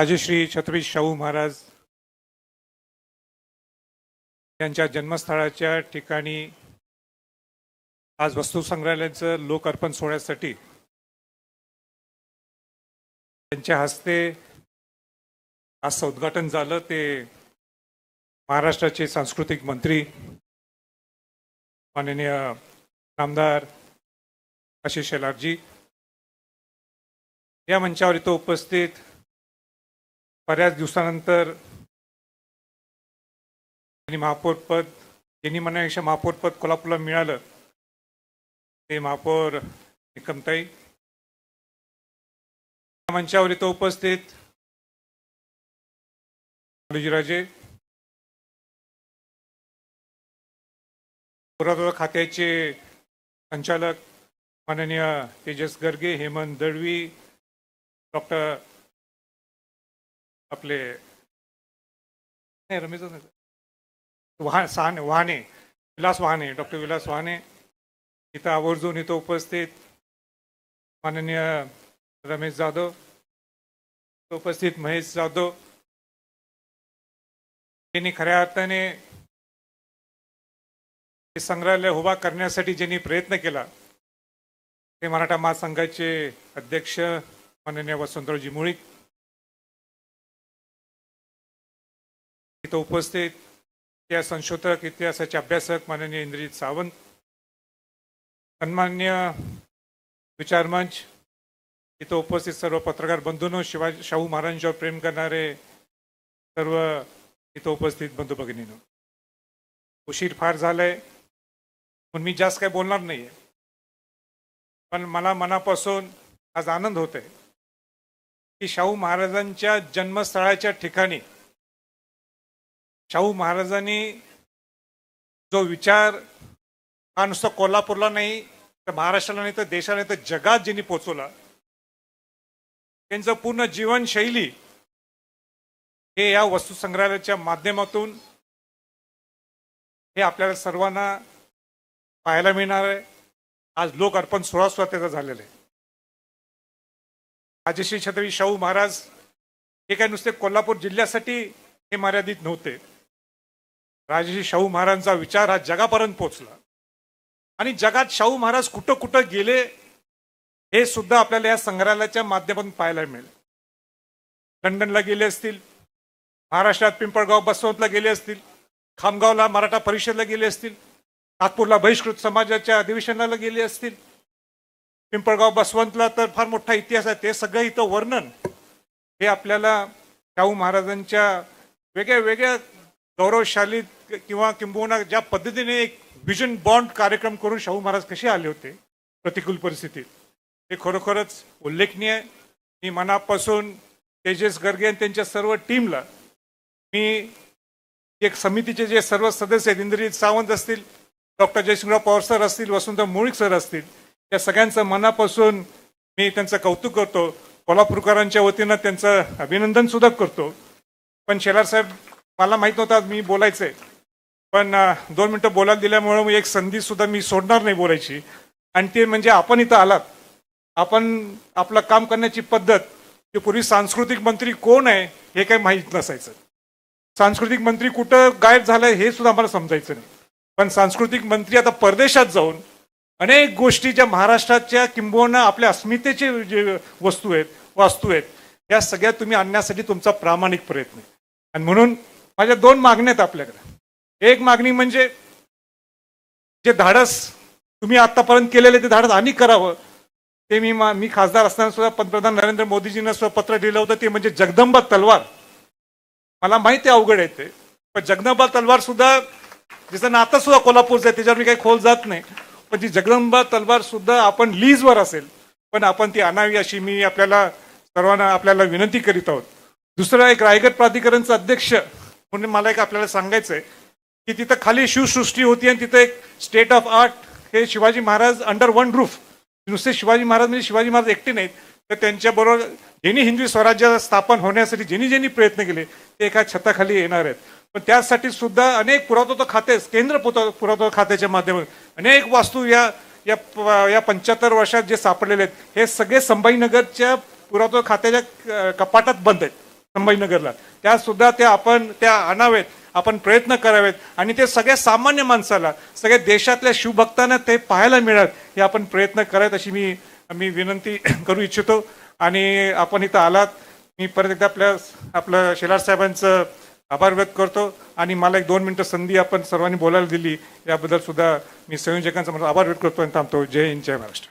राजश्री छत्रपती शाहू महाराज यांच्या जन्मस्थळाच्या ठिकाणी आज वस्तू संग्रहालयाचं लोकार्पण सोहळ्यासाठी त्यांच्या हस्ते आज उद्घाटन झालं। ते महाराष्ट्राचे सांस्कृतिक मंत्री माननीय आमदार आशिष शेलारजी या मंचावर इथं उपस्थित बऱ्याच दिवसानंतर महापौर पद यांनी म्हणण्यापेक्षा महापौर पद कोल्हापूरला मिळालं ते महापौर निकमताई मंचावर इथं उपस्थित राजे पुरातत्व खात्याचे संचालक माननीय तेजस गर्गे, हेमंत दळवी, डॉक्टर आपले रमेश वाहने विलास वाहने, डॉक्टर विलास वाहने इथं आवर्जून इथं उपस्थित माननीय रमेश जाधव, उपस्थित महेश जाधव यांनी खऱ्या अर्थाने संग्रहालय उभा करण्यासाठी ज्यांनी प्रयत्न केला ते मराठा महासंघाचे अध्यक्ष माननीय वसंतरावजी मुळीक, इथं उपस्थित इतिहास संशोधक, इतिहासाचे अभ्यासक माननीय इंद्रजित सावंत, सन्मान्य विचारमंच, इथं उपस्थित सर्व पत्रकार बंधूंनो, शिवाजी शाहू महाराजांच्यावर प्रेम करणारे सर्व इथं उपस्थित बंधू भगिनींनो, उशीर फार झालाय पण मी जास्त काही बोलणार नाहीये, पण मला मनापासून आज आनंद होत आहे की शाहू महाराजांच्या जन्मस्थळाच्या ठिकाणी शाहू महाराजांनी जो विचार हा नुसतं कोल्हापूरला नाही तर महाराष्ट्राला नाही तर देशाला नाही तर जगात ज्यांनी पोचवला, त्यांचं पूर्ण जीवनशैली हे या वस्तू संग्रहालयाच्या माध्यमातून हे आपल्याला सर्वांना पाहायला मिळणार आहे। आज लोकार्पण सोहळा सुद्धा त्याचा झालेला आहे। राजश्री छत्रपती शाहू महाराज हे काय नुसते कोल्हापूर जिल्ह्यासाठी हे मर्यादित नव्हते। राजश्री शाहू महाराजांचा विचार हा जगापर्यंत पोहोचला आणि जगात शाहू महाराज कुठं कुठं गेले हे सुद्धा आपल्याला या संग्रहालयाच्या माध्यमातून पाहायला मिळेल। लंडनला गेले असतील, महाराष्ट्रात पिंपळगाव बसवंतला गेले असतील, खामगावला मराठा परिषदला गेले असतील, नागपूरला बहिष्कृत समाजाच्या अधिवेशनाला गेले असतील, पिंपळगाव बसवंतला तर फार मोठा इतिहास आहे। ते सगळं इथं वर्णन हे आपल्याला शाहू महाराजांच्या वेगळ्या वेगळ्या गौरवशाली किंवा किंबहुना ज्या पद्धतीने एक विजन बॉन्ड कार्यक्रम करून शाहू महाराज कसे आले होते प्रतिकूल परिस्थितीत, हे खरोखरच उल्लेखनीय आहे। मी मनापासून तेजस गर्गे आणि त्यांच्या सर्व टीमला, मी एक समितीचे जे सर्व सदस्य आहेत, इंद्रजित सावंत असतील, डॉक्टर जयसिंगराव पवार सर असतील, वसंतराव मुळीक सर असतील, या सगळ्यांचं मनापासून मी त्यांचं कौतुक करतो। कोल्हापूरकरांच्या वतीनं त्यांचं अभिनंदन सुद्धा करतो। पण शेलार साहेब, मला माहीत नव्हतं मी बोलायचंय, पण 2 मिनिटं बोलायला दिल्यामुळे एक संधी सुद्धा मी सोडणार नाही बोलायची, आणि ते म्हणजे आपण इथं आलात, आपण आपलं काम करण्याची पद्धत, ते पूर्वी सांस्कृतिक मंत्री कोण आहे हे काही माहीत नसायचं, सांस्कृतिक मंत्री कुठं गायब झालाय हे सुद्धा आम्हाला समजायचं नाही, पण सांस्कृतिक मंत्री आता परदेशात जाऊन अनेक गोष्टी ज्या महाराष्ट्राच्या किंबहुना आपल्या अस्मितेचे जे वस्तू आहेत, वास्तू आहेत, या सगळ्या तुम्ही आणण्यासाठी तुमचा प्रामाणिक प्रयत्न आहे। आणि म्हणून माझ्या 2 मागण्या आहेत आपल्याकडे। एक मागणी म्हणजे जे धाडस तुम्ही आतापर्यंत केलेले ते धाडस आणि करावं, ते मी खासदार असताना सुद्धा पंतप्रधान नरेंद्र मोदीजींना सुद्धा पत्र दिलं होतं, ते म्हणजे जगदंबा तलवार। मला माहिती आहे अवघड आहे ते, पण जगदंबा तलवार सुद्धा जिचं नातं सुद्धा कोल्हापूरचं आहे, त्याच्यावर मी काही खोल जात नाही, पण ती जगदंबा तलवार सुद्धा आपण लीजवर असेल पण आपण ती आणावी अशी मी आपल्याला सर्वांना विनंती करीत आहोत। दुसरं, एक रायगड प्राधिकरणचं अध्यक्ष म्हणून मला एक आपल्याला सांगायचं आहे की तिथं खाली शिवसृष्टी होती आणि तिथं एक स्टेट ऑफ आर्ट, हे Shivaji Maharaj under one roof, नुसते शिवाजी महाराज म्हणजे शिवाजी महाराज एकटे नाहीत, तर त्यांच्याबरोबर ज्यांनी हिंदवी स्वराज्य स्थापन होण्यासाठी ज्यांनी प्रयत्न केले ते एका छताखाली येणार आहेत। पण त्यासाठी सुद्धा अनेक पुरातत्व खाते, केंद्र पुरातत्व खात्याच्या माध्यमातून अनेक वास्तू या 75 वर्षात जे सापडलेले आहेत हे सगळे संभाजीनगरच्या पुरातत्व खात्याच्या कपाटात बंद आहेत। संभाजीनगरला, त्या सुद्धा त्या आपण त्या आणावेत, आपण प्रयत्न करावेत आणि ते सगळ्या सामान्य माणसाला, सगळ्या देशातल्या शिवभक्तांना ते पाहायला मिळत हे आपण प्रयत्न करावेत अशी मी विनंती करू इच्छितो. आणि आपण इथं आलात, मी परत एकदा आपलं शेलार साहेबांचं आभार व्यक्त करतो आणि मला 1-2 मिनिटं संधी आपण सर्वांनी बोलायला दिली याबद्दल सुद्धा मी संयोजकांचा आभार व्यक्त करतो आणि थांबतो. जय हिंद, जय महाराष्ट्र.